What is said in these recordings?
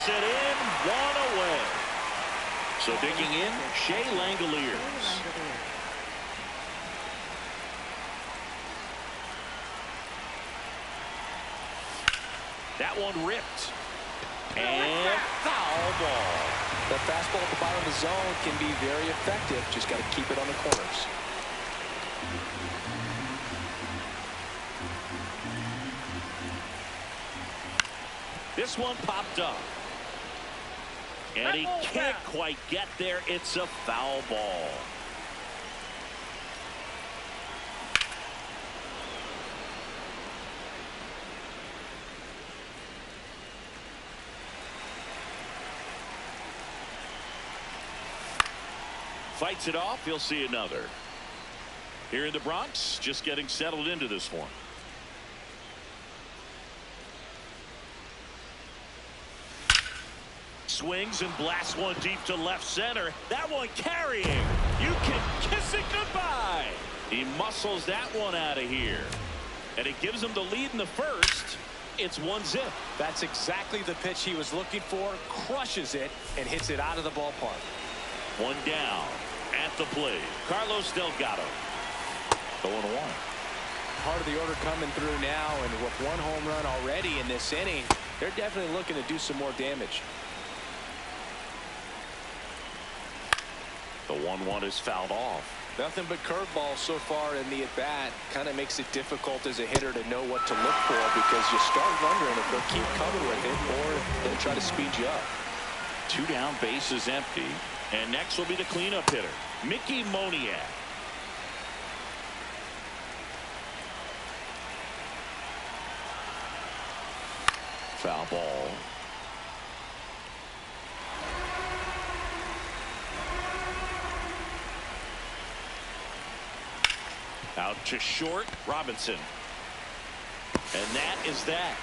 It in, one away. So digging in, Shea Langoliers. That one ripped. And foul ball. The fastball at the bottom of the zone can be very effective. Just got to keep it on the corners. This one popped up. And he can't quite get there. It's a foul ball. Fights it off. He'll see another. Here in the Bronx, just getting settled into this one. Swings and blasts one deep to left center. That one carrying. You can kiss it goodbye. He muscles that one out of here. And it gives him the lead in the first. It's 1-0. That's exactly the pitch he was looking for. Crushes it and hits it out of the ballpark. One down at the plate. Carlos Delgado. 0-1. Part of the order coming through now, and with one home run already in this inning, they're definitely looking to do some more damage. The 1-1 is fouled off. Nothing but curveballs so far in the at-bat. Kind of makes it difficult as a hitter to know what to look for, because you start wondering if they'll keep coming with it or they'll try to speed you up. 2 down, base is empty. And next will be the cleanup hitter, Mickey Moniak. Foul ball. Out to short, Robinson. And that is that.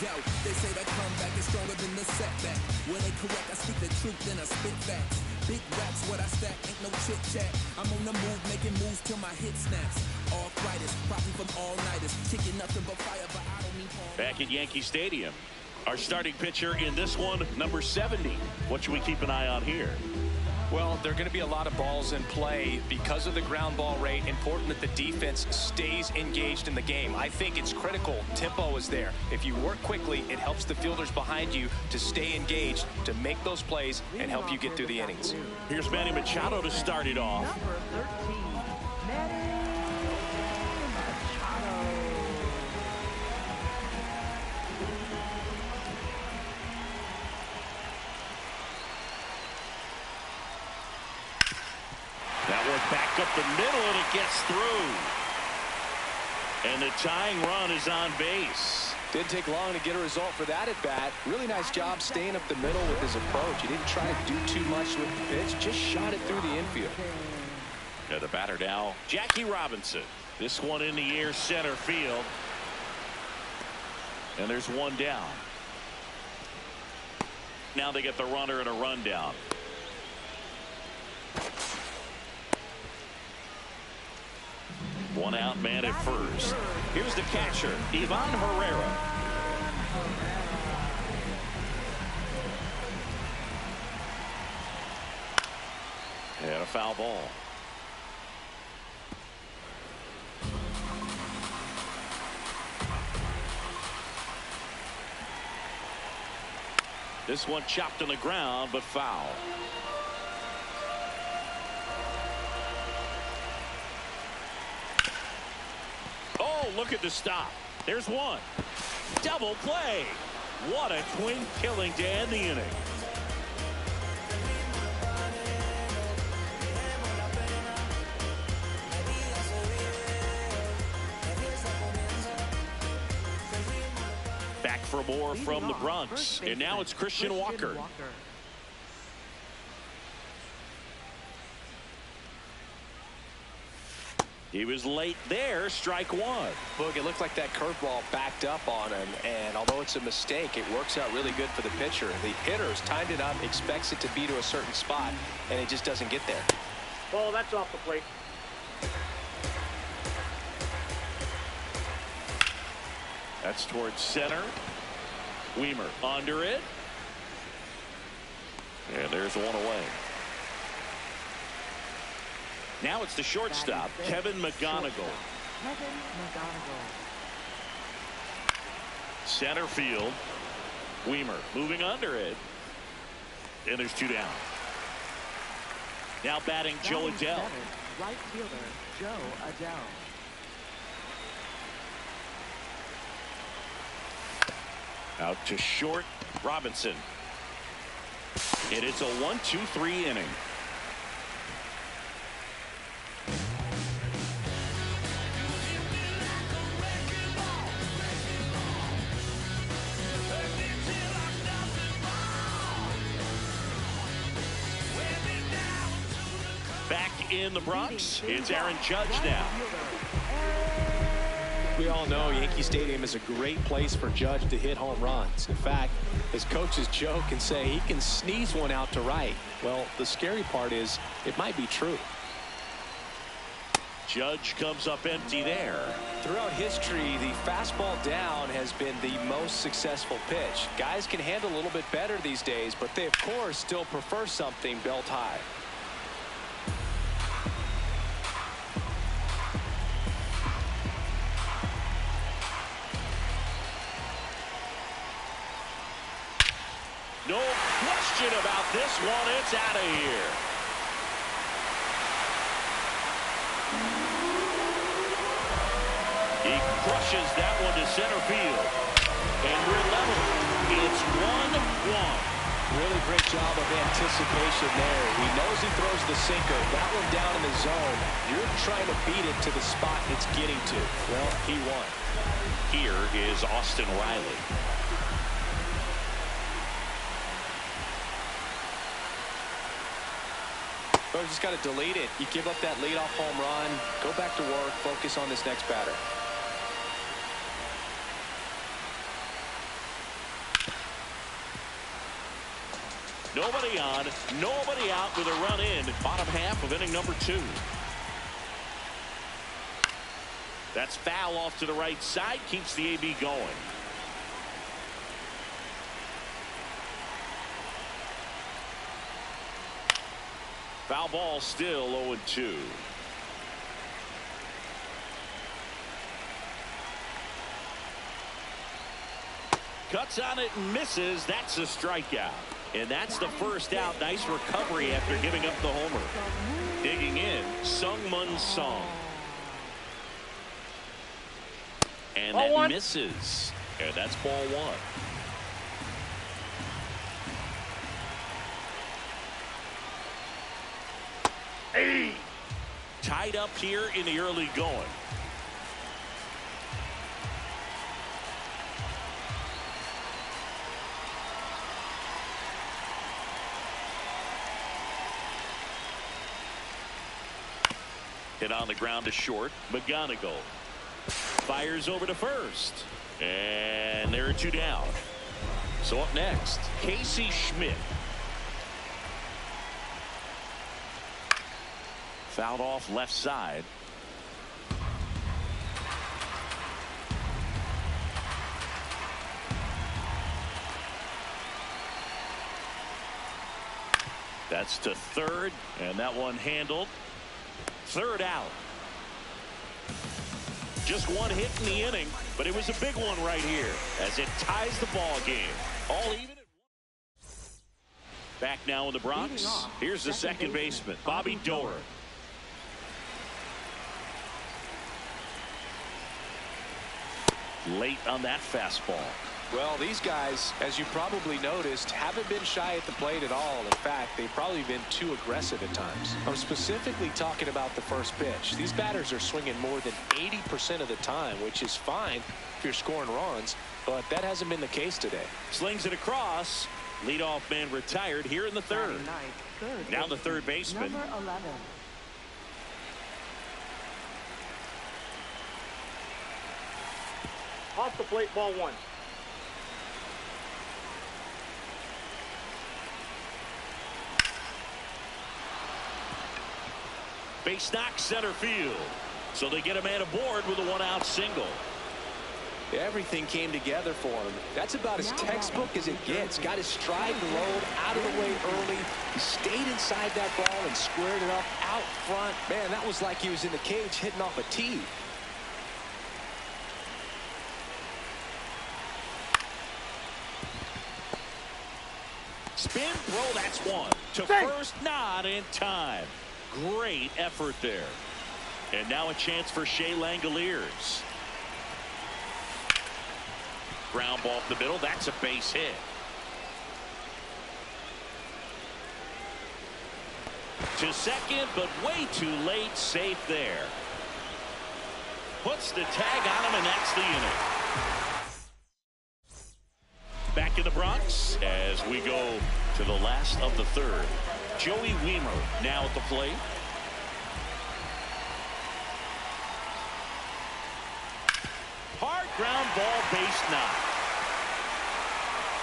Yo, they say that comeback is stronger than the setback. When they correct, I speak the truth, then I spit facts. Big raps, what I stack, ain't no chit chat. I'm on the move, making moves till my hit snaps. Arthritis, probably from all-nighters. Kicking nothing but fire, but I don't mean harm. Back at Yankee Stadium, our starting pitcher in this one, number 70. What should we keep an eye on here? Well, there are going to be a lot of balls in play because of the ground ball rate. Important that the defense stays engaged in the game. I think it's critical. Tempo is there. If you work quickly, it helps the fielders behind you to stay engaged, to make those plays, and help you get through the innings. Here's Manny Machado to start it off. Number 13, Manny Machado. That one back up the middle, and it gets through. And the tying run is on base. Didn't take long to get a result for that at bat. Really nice job staying up the middle with his approach. He didn't try to do too much with the pitch, just shot it through the infield. Yeah, the batter now, Jackie Robinson. This one in the air, center field. And there's one down. Now they get the runner and a rundown. One out, man at first. Here's the catcher, Ivan Herrera. And a foul ball. This one chopped on the ground, but foul. Oh, look at the stop. There's one. Double play. What a twin killing to end the inning. Back for more from the Bronx. And now it's Christian Walker. He was late there, strike one. Look, it looked like that curveball backed up on him, and although it's a mistake, it works out really good for the pitcher. The hitter's timed it up, expects it to be to a certain spot, and it just doesn't get there. Ball, that's off the plate. That's towards center. Weimer under it. And there's one away. Now it's the shortstop, Kevin McGonigal. Kevin McGonigal. Center field. Weimer moving under it. And there's two down. Now batting Joe Batting Adele. seventh, right fielder Joe Adele. Out to short, Robinson. And it's a 1-2-3 inning. Back in the Bronx, it's Aaron Judge now. We all know Yankee Stadium is a great place for Judge to hit home runs. In fact, his coaches joke and say he can sneeze one out to right. Well, the scary part is it might be true. Judge comes up empty there. Throughout history, the fastball down has been the most successful pitch. Guys can handle a little bit better these days, but they, of course, still prefer something belt high. No question about this one. It's out of here. He crushes that one to center field. And we're level. It's 1-1. Really great job of anticipation there. He knows he throws the sinker. That one down in the zone. You're trying to beat it to the spot it's getting to. Well, he won. Here is Austin Riley. Bro, just got to delete it. You give up that leadoff home run, go back to work, focus on this next batter. Nobody on, nobody out with a run in. Bottom half of inning number 2. That's foul off to the right side. Keeps the AB going. Foul ball, still 0-2. Cuts on it and misses. That's a strikeout. And that's the first out. Nice recovery after giving up the homer. Digging in, Sungmun Song. And Ball that one. misses. And that's ball 1. Tied up here in the early going. Hit on the ground to short. McGonigal fires over to first. And there are 2 down. So up next, Casey Schmidt. Fouled off left side. That's to third, and that one handled. Third out. Just one hit in the inning, but it was a big one right here as it ties the ball game. All even. Back now in the Bronx. Here's the second baseman, Bobby Doran. Late on that fastball. Well, these guys, as you probably noticed, haven't been shy at the plate at all. In fact, they've probably been too aggressive at times. I'm specifically talking about the first pitch. These batters are swinging more than 80% of the time, which is fine if you're scoring runs, but that hasn't been the case today. Slings it across. Leadoff man retired here in the third. Now the third baseman. Number 11. Off the plate, ball 1. Base knock center field. So they get a man aboard with a 1-out single. Everything came together for him. That's about as textbook as it gets. Got his stride low, out of the way early. He stayed inside that ball and squared it up out front. Man, that was like he was in the cage hitting off a tee. Spin throw, that's one. To first, not in time. Great effort there. And now a chance for Shea Langoliers. Ground ball up the middle. That's a base hit. To second, but way too late. Safe there. Puts the tag on him, and that's the inning. Back in the Bronx as we go to the last of the third. Joey Wiemer now at the plate. Hard ground ball, base knock.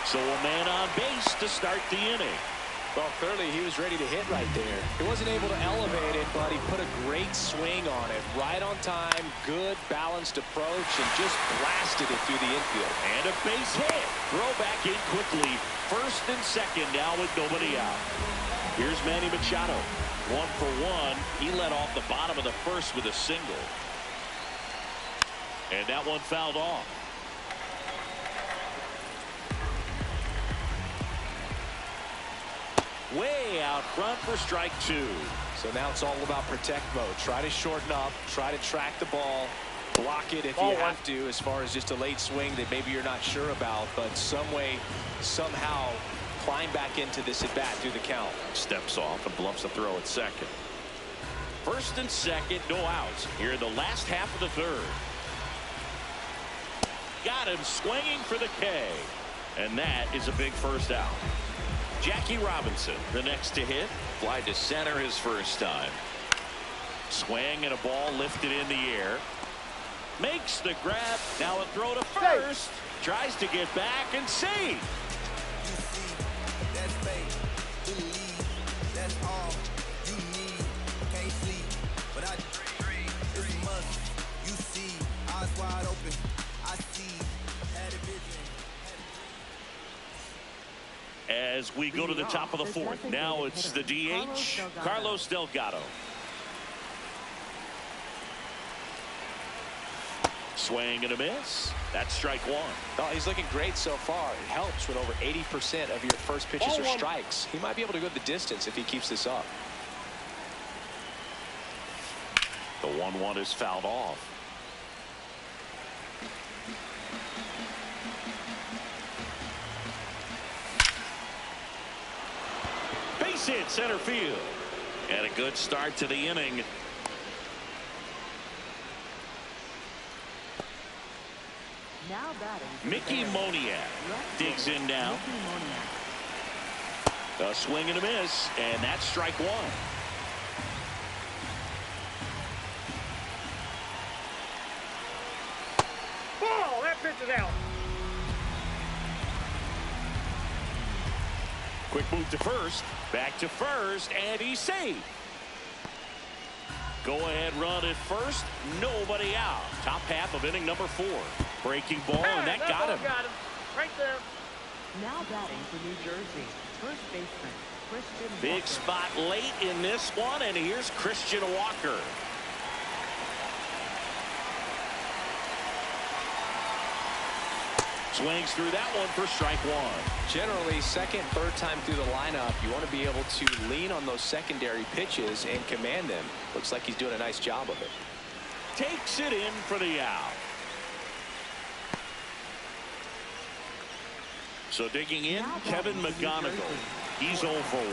So a man on base to start the inning. Well, clearly he was ready to hit right there. He wasn't able to elevate it, but he put a great swing on it. Right on time, good balanced approach, and just blasted it through the infield. And a base hit. Throw back in quickly. First and second now with nobody out. Here's Manny Machado. 1 for 1. He led off the bottom of the first with a single. And that one fouled off. Way out front for strike 2. So now it's all about protect mode. Try to shorten up, try to track the ball, block it if you have to, as far as just a late swing that maybe you're not sure about, but some way, somehow climb back into this at bat through the count. Steps off and bluffs a throw at second. First and second, no outs here in the last half of the third. Got him swinging for the K. And that is a big first out. Jackie Robinson, the next to hit. Fly to center his first time. Swing and a ball lifted in the air. Makes the grab. Now a throw to first. Tries to get back and save. You see, that's faith. Believe, that's all you need. Can't sleep, but I dream. It's a must. You see, eyes wide open. I see, had a vision. As we go to the top of the fourth. Now it's the DH, Carlos Delgado. Swing and a miss. That's strike 1. Oh, he's looking great so far. It helps when over 80% of your first pitches are strikes. He might be able to go the distance if he keeps this up. The 1-1 is fouled off. Base hit center field. And a good start to the inning. Now batting. Mickey Moniak digs in now. A swing and a miss, and that's strike 1. Ball, that pitch is out. Quick move to first. Back to first, and he's safe. Go ahead run at first. Nobody out. Top half of inning number 4. Breaking ball, and that got him. Got him. Right there. Now batting for New Jersey. First baseman, Christian Big Walker. spot late in this one, and here's Christian Walker. Swings through that one for strike 1. Generally, second, third time through the lineup, you want to be able to lean on those secondary pitches and command them. Looks like he's doing a nice job of it. Takes it in for the out. So digging in, Kevin McGonigal. He's 0 for 1.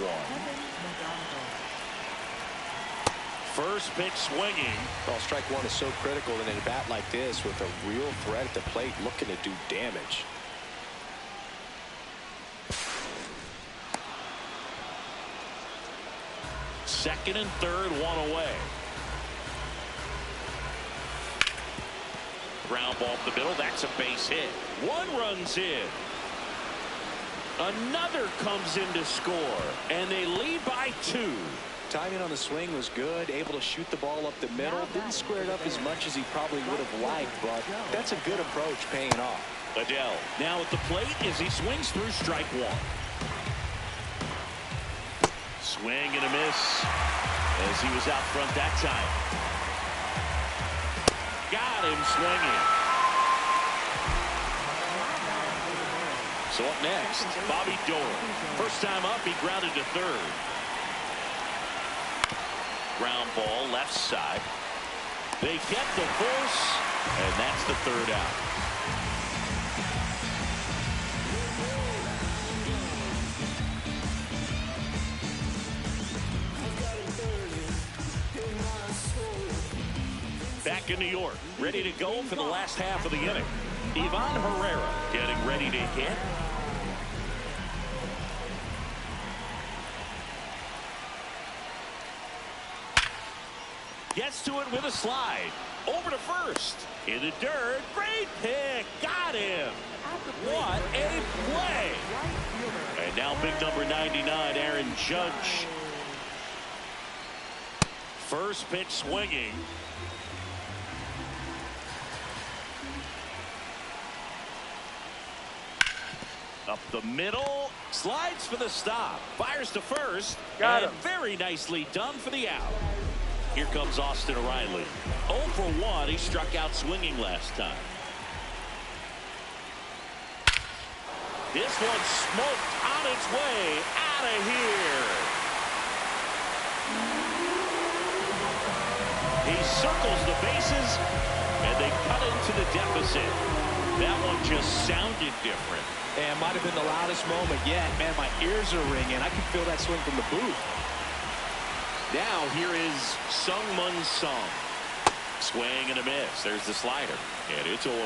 First pitch swinging. Well, strike 1 is so critical in a bat like this with a real threat at the plate looking to do damage. Second and third, 1 away. Ground ball up the middle. That's a base hit. 1 runs in. Another comes in to score, and they lead by 2. Timing on the swing was good, able to shoot the ball up the middle. Didn't square it up as much as he probably would have liked, but that's a good approach paying off. Adele now at the plate as he swings through strike one. Swing and a miss as he was out front that time. Got him swinging. So up next, Bobby Doran. First time up, he grounded to third. Ground ball left side. They get the force, and that's the third out. Back in New York, ready to go for the last half of the inning. Ivan Herrera getting ready to hit. Gets to it with a slide. Over to first. In the dirt. Great pick. Got him. What a play. And now big number 99, Aaron Judge. First pitch swinging. Up the middle. Slides for the stop. Fires to first. Got him. Very nicely done for the out. Here comes Austin Riley. 0 for 1. He struck out swinging last time. This one smoked on its way out of here. He circles the bases, and they cut into the deficit. That one just sounded different. And might have been the loudest moment yet. Man, my ears are ringing. I can feel that swing from the booth. Now here is Sung-Mun Sung. Swing and a miss. There's the slider. And it's 0-1.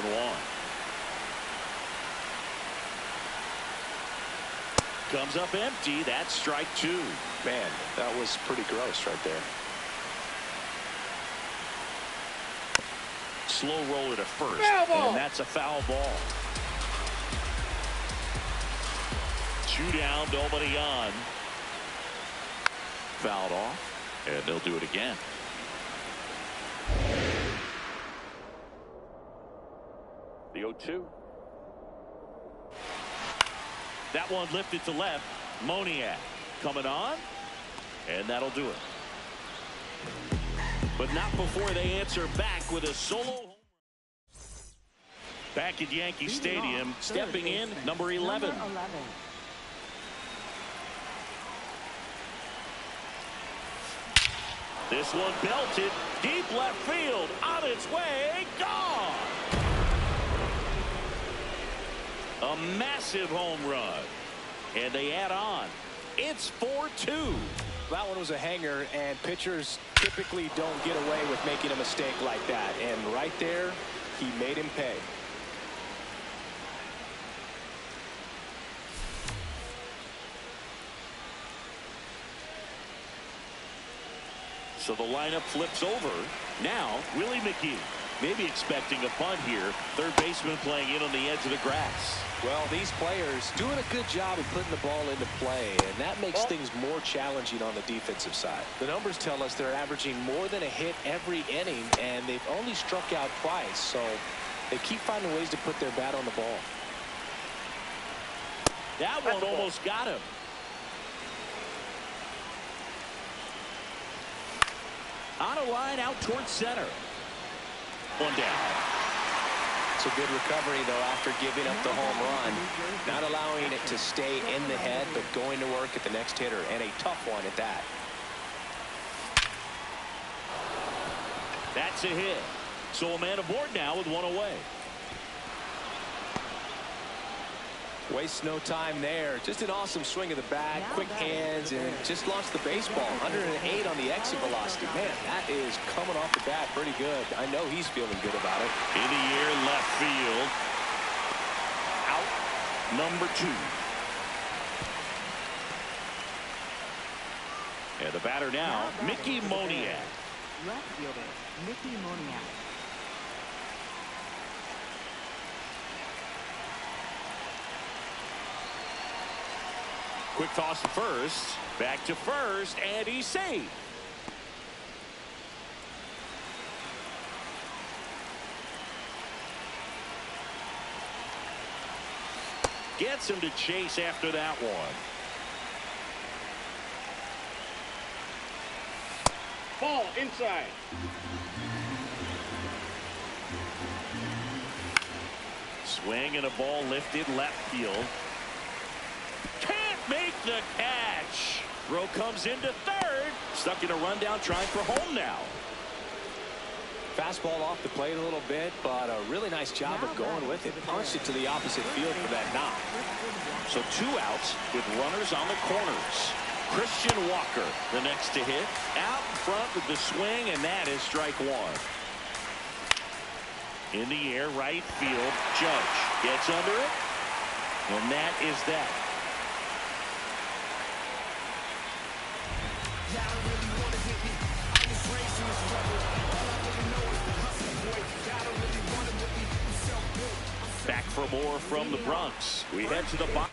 Comes up empty. That's strike two. Man, that was pretty gross right there. Slow roller to first. Foul ball. And that's a foul ball. 2 down, nobody on. Fouled off. And they'll do it again. The 0-2. That one lifted to left. Moniak coming on. And that'll do it. But not before they answer back with a solo home run. Back at Yankee Stadium, stepping in, number 11. This one belted deep left field, on its way, gone. A massive home run, and they add on. It's 4-2. That one was a hanger, and pitchers typically don't get away with making a mistake like that. And right there, he made him pay. So the lineup flips over. Now, Willie McGee. Maybe expecting a bunt here. Third baseman playing in on the edge of the grass. Well, these players doing a good job of putting the ball into play, and that makes things more challenging on the defensive side. The numbers tell us they're averaging more than a hit every inning, and they've only struck out twice, so they keep finding ways to put their bat on the ball. That one almost got him. On a line out towards center. One down. It's a good recovery, though, after giving up the home run. Not allowing it to stay in the head, but going to work at the next hitter, and a tough one at that. That's a hit. So a man aboard now with one away. Wastes no time there. Just an awesome swing of the bat, quick hands, and just launched the baseball. 108 on the exit velocity. Man, that is coming off the bat pretty good. I know he's feeling good about it. In the air, left field. Out, number 2. And the batter now, Mickey Moniak. Left fielder, Mickey Moniak. Quick toss to first. Back to first, and he's safe. Gets him to chase after that one. Ball inside. Swing and a ball lifted left field. Can't make the catch. Throw comes into third. Stuck in a rundown, trying for home now. Fastball off the plate a little bit, but a really nice job of going with it. Punched it to the opposite field for that knock. So 2 outs with runners on the corners. Christian Walker, the next to hit. Out in front with the swing, and that is strike 1. In the air, right field. Judge gets under it, and that is that. Back for more from the Bronx. We head to the box.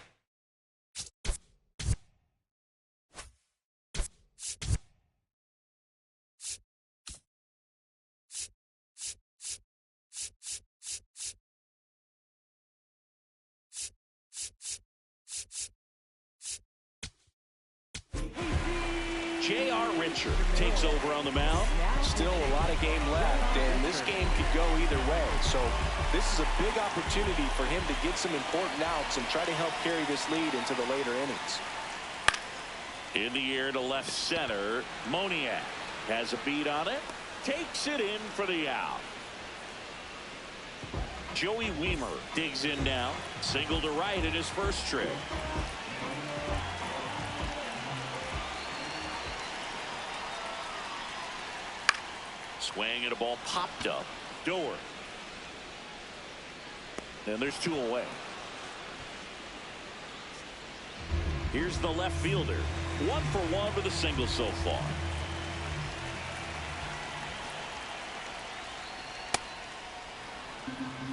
J.R. Richard takes over on the mound. Still a lot of game left, and this game could go either way. So this is a big opportunity for him to get some important outs and try to help carry this lead into the later innings. In the air to left center. Moniak has a beat on it. Takes it in for the out. Joey Wiemer digs in now. Single to right in his first trip. Swing and a ball popped up. Door. And there's 2 away. Here's the left fielder. 1 for 1 with a single so far.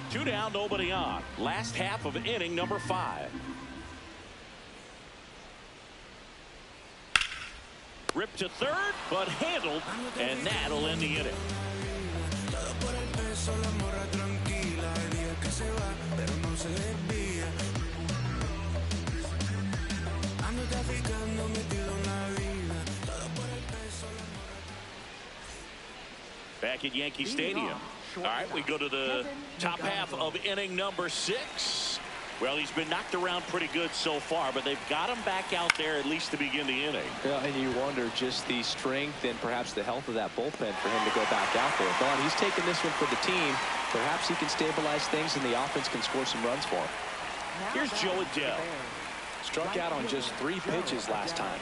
Two down, nobody on. Last half of inning number 5. Ripped to third, but handled, and that'll end the inning. Back at Yankee Stadium. All right, we go to the top half of inning number 6. Well, he's been knocked around pretty good so far, but they've got him back out there at least to begin the inning. Yeah, and you wonder just the strength and perhaps the health of that bullpen for him to go back out there. But he's taking this one for the team. Perhaps he can stabilize things and the offense can score some runs for him. Here's Joe Adele. Struck out on just 3 pitches last time.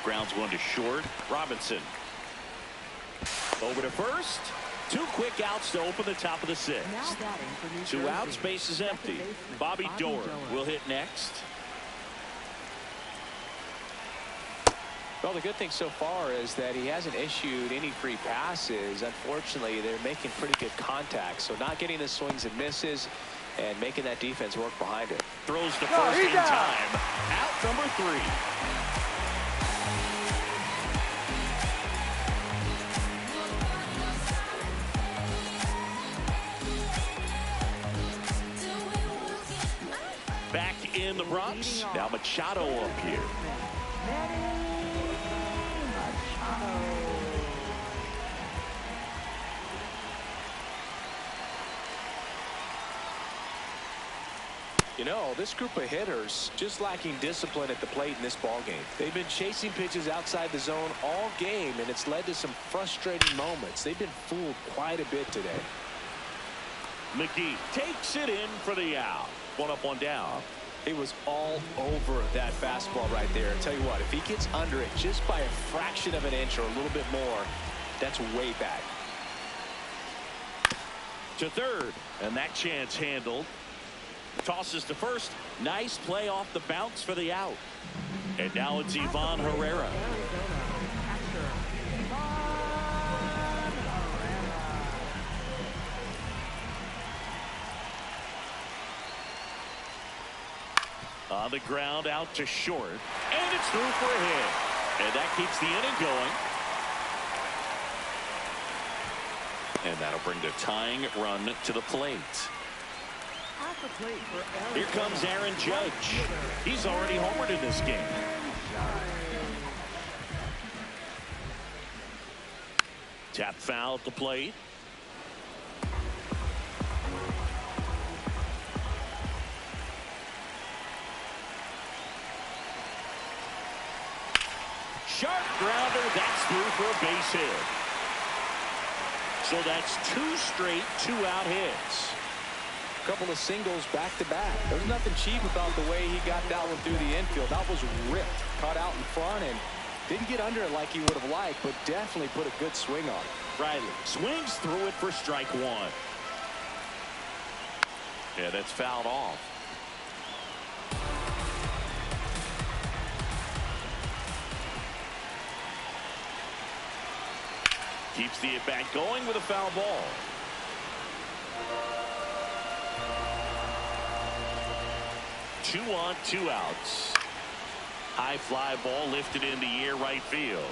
Grounds 1 to short. Robinson. Over to first. 2 quick outs to open the top of the 6th. 2 outs, base is empty. Bobby Doerr will hit next. Well, the good thing so far is that he hasn't issued any free passes. Unfortunately, they're making pretty good contact. So not getting the swings and misses and making that defense work behind it. Throws to first in time. Out number 3. Back in the Bronx. Now Machado up here. You know, this group of hitters just lacking discipline at the plate in this ball game. They've been chasing pitches outside the zone all game, and it's led to some frustrating moments. They've been fooled quite a bit today. McGee takes it in for the out. 1 up, 1 down. He was all over that fastball right there. I tell you what, if he gets under it just by a fraction of an inch or a little bit more, that's way back. To third, and that chance handled. Tosses to first. Nice play off the bounce for the out. And now it's Ivan Herrera. On the ground, out to short, and it's through for a hit, and that keeps the inning going. And that'll bring the tying run to the plate. Here comes Aaron Judge. He's already homered in this game. Tap foul at the plate. Sharp grounder, that's through for a base hit. So that's 2 straight 2-out hits. A couple of singles back to back. There's nothing cheap about the way he got that one through the infield. That was ripped, caught out in front, and didn't get under it like he would have liked, but definitely put a good swing on it. Riley swings through it for strike 1. Yeah, that's fouled off. Keeps the at-bat going with a foul ball. Two on, 2 outs. High fly ball lifted in the air right field.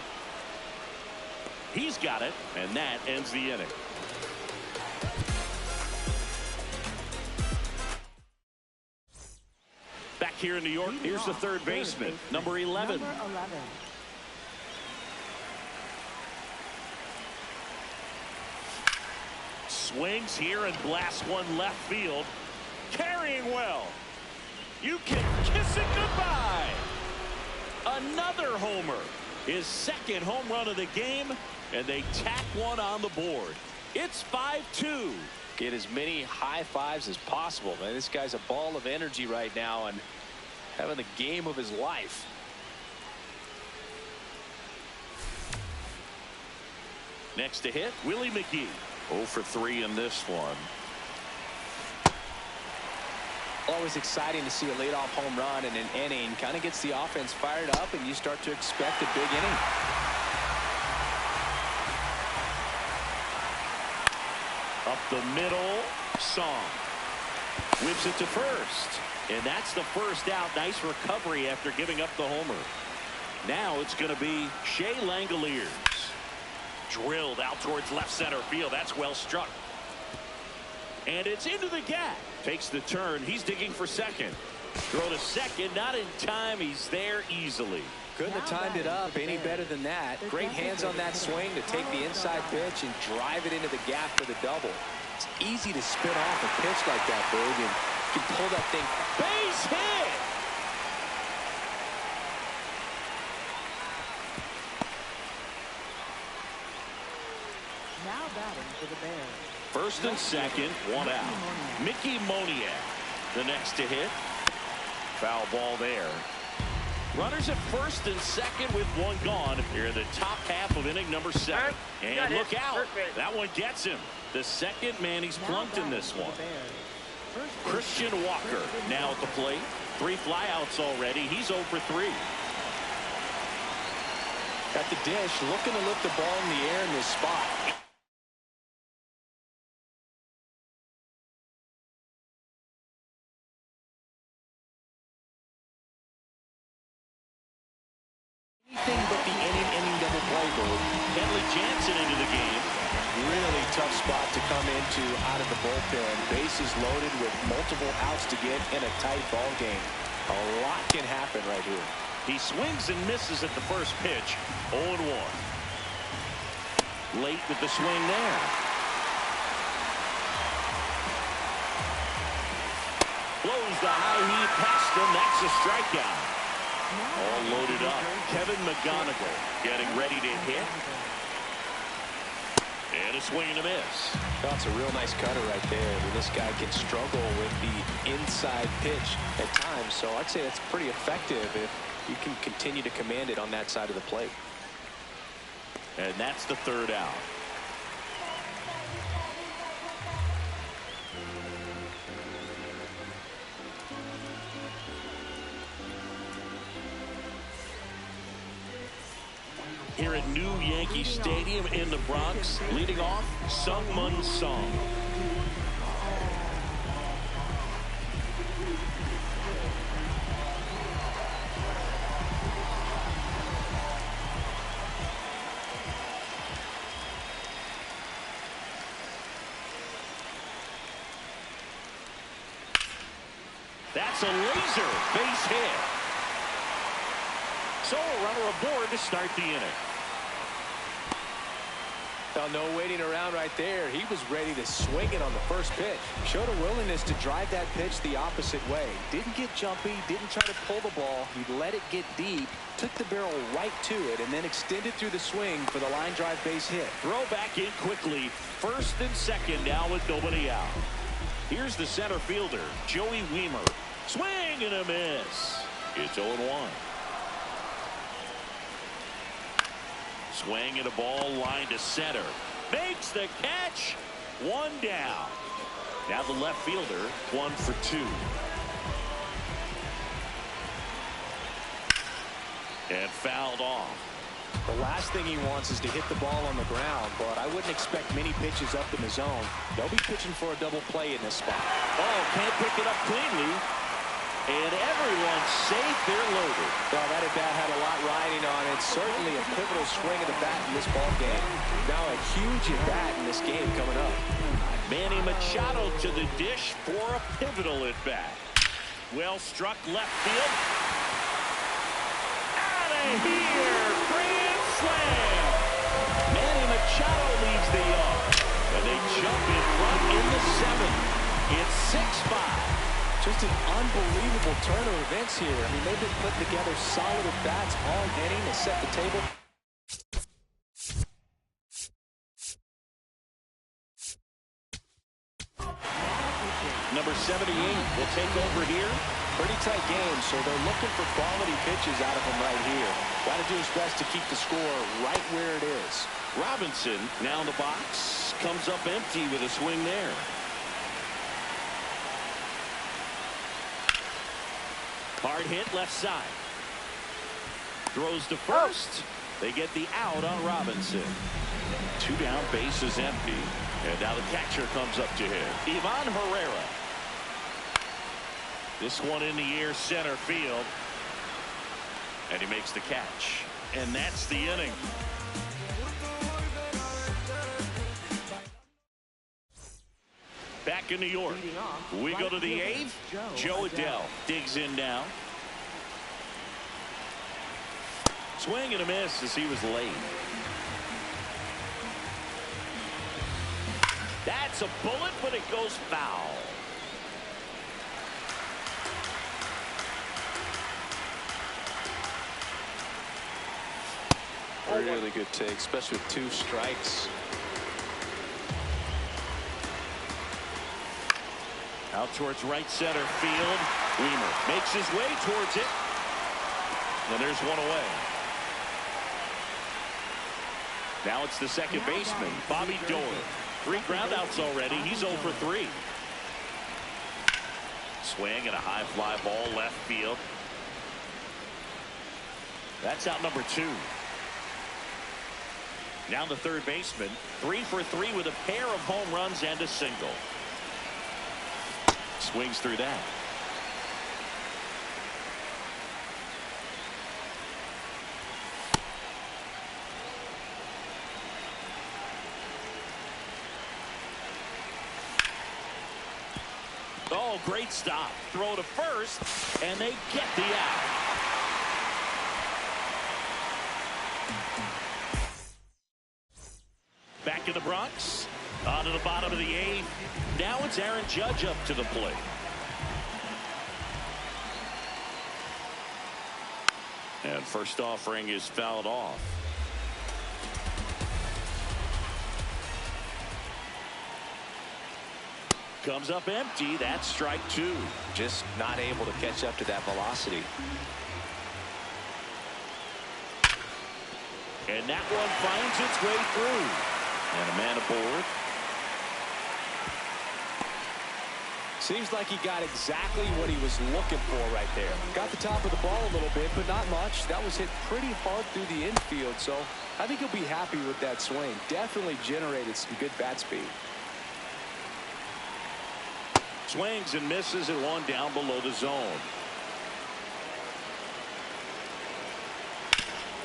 He's got it, and that ends the inning. Back here in New York, here's the third baseman, number 11. Swings here and blasts one left field. Carrying well. You can kiss it goodbye. Another homer. His second home run of the game, and they tack one on the board. It's 5-2. Get as many high fives as possible, man. This guy's a ball of energy right now and having the game of his life. Next to hit, Willie McGee. 0 for 3 in this one. Always exciting to see a leadoff home run in an inning. Kind of gets the offense fired up, and you start to expect a big inning. Up the middle, Song. Whips it to first. And that's the first out. Nice recovery after giving up the homer. Now it's going to be Shea Langoliers. Drilled out towards left center field. That's well struck. And it's into the gap. Takes the turn. He's digging for second. Throw to second. Not in time. He's there easily. Couldn't have timed it up any better than that. Great hands on that swing to take the inside pitch and drive it into the gap for the double. It's easy to spin off a pitch like that, Berg, and you can pull that thing. Base hit. Now batting for the Bears. First and second, 1 out. Mickey Moniak, the next to hit. Foul ball there. Runners at first and second with 1 gone here in the top half of inning number 7. And look out. That one gets him. The second man he's plunked in this one. Christian Walker now at the plate. 3 flyouts already. He's 0 for 3. Got the dish, looking to lift the ball in the air in this spot. Anything but the inning double play, Berg. Kenley Jansen into the game. Really tough spot to come into out of the bullpen. Bases loaded with multiple outs to get in a tight ball game. A lot can happen right here. He swings and misses at the first pitch. 0-1. Late with the swing there. Blows the high heat past him. That's a strikeout. All loaded up. Kevin McGonigal getting ready to hit. And a swing and a miss. That's a real nice cutter right there. I mean, this guy can struggle with the inside pitch at times, so I'd say that's pretty effective if you can continue to command it on that side of the plate. And that's the third out. Here at New Yankee Stadium in the Bronx, leading off, Sungmun Song. That's a laser base hit. So a runner aboard to start the inning. Well, no waiting around right there. He was ready to swing it on the first pitch. Showed a willingness to drive that pitch the opposite way. Didn't get jumpy, didn't try to pull the ball. He let it get deep, took the barrel right to it, and then extended through the swing for the line drive base hit. Throw back in quickly. First and second now with nobody out. Here's the center fielder, Joey Wiemer. Swing and a miss. It's 0-1. Swing and a ball line to center. Makes the catch. One down. Now the left fielder, 1 for 2. And fouled off. The last thing he wants is to hit the ball on the ground, but I wouldn't expect many pitches up in the zone. They'll be pitching for a double play in this spot. Oh, can't pick it up cleanly. And everyone's safe. They're loaded. Well, that at bat had a lot riding on it. Certainly a pivotal swing of the bat in this ball game. Now a huge at bat in this game coming up. Manny Machado to the dish for a pivotal at bat. Well struck left field. Out of here. Grand slam. Manny Machado leaves the yard. And they jump in front in the 7th. It's 6-5. Just an unbelievable turn of events here. I mean, they've been putting together solid at-bats all inning to set the table. Number 78 will take over here. Pretty tight game, so they're looking for quality pitches out of him right here. Got to do his best to keep the score right where it is. Robinson now in the box. Comes up empty with a swing there. Hard hit left side. Throws to first. They get the out on Robinson. 2 down, base is empty. And now the catcher comes up to him. Ivan Herrera. This one in the air, center field. And he makes the catch. And that's the inning. Back in New York, we go to the 8th. Joe Adele digs in now. Swing and a miss as he was late. That's a bullet, but it goes foul. Really good take, especially with 2 strikes. Out towards right center field. Wiemer makes his way towards it. And there's one away. Now it's the second baseman, Bobby Doyle. 3 groundouts already. He's 0 for 3. Swing and a high fly ball left field. That's out number 2. Now the third baseman, 3 for 3 with a pair of home runs and a single. Swings through that. Oh, great stop. Throw to first, and they get the out. Back in the Bronx. On to the bottom of the 8th. Now it's Aaron Judge up to the plate. And first offering is fouled off. Comes up empty. That's strike two. Just not able to catch up to that velocity. And that one finds its way through. And a man aboard. Seems like he got exactly what he was looking for right there. Got the top of the ball a little bit, but not much. That was hit pretty hard through the infield, so I think he'll be happy with that swing. Definitely generated some good bat speed. Swings and misses at one down below the zone.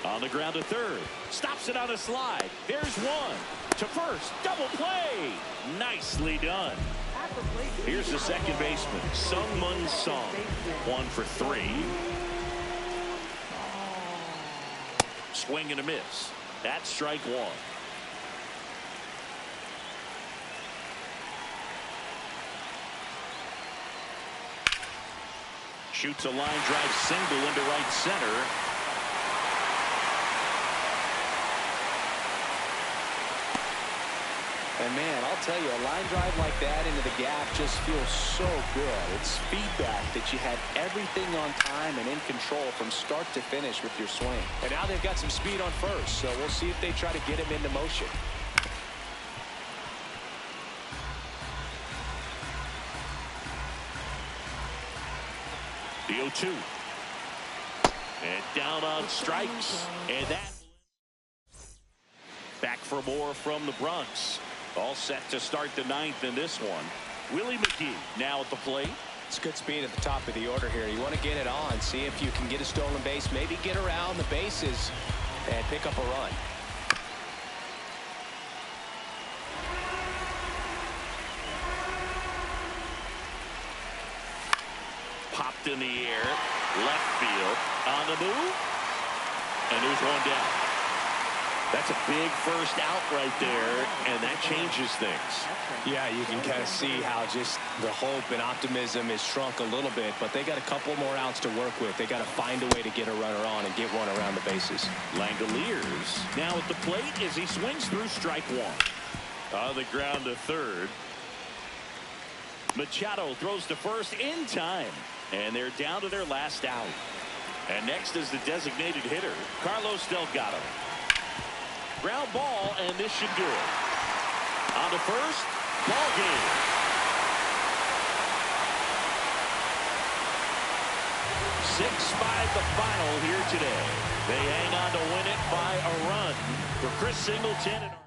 On the ground to third. Stops it on a slide. There's one. To first. Double play. Nicely done. Here's the second baseman, Sung-Mun Sung. 1 for 3. Swing and a miss. That's strike one. Shoots a line drive single into right center. And man, I'll tell you, a line drive like that into the gap just feels so good. It's feedback that you had everything on time and in control from start to finish with your swing. And now they've got some speed on first, so we'll see if they try to get him into motion. The 0-2. And down on strikes. And that. Back for more from the Bronx. All set to start the ninth in this one. Willie McGee now at the plate. It's good speed at the top of the order here. You want to get it on, see if you can get a stolen base, maybe get around the bases and pick up a run. Popped in the air, left field, on the move, and there's one down. That's a big first out right there, and that changes things. Yeah, you can kind of see how just the hope and optimism is shrunk a little bit, but they got a couple more outs to work with. They got to find a way to get a runner on and get one around the bases. Langoliers now at the plate as he swings through strike one. On the ground to third. Machado throws to first in time, and they're down to their last out. And next is the designated hitter, Carlos Delgado. Ground ball, and this should do it. On to first, ball game. 6-5 the final here today. They hang on to win it by a run. For Chris Singleton and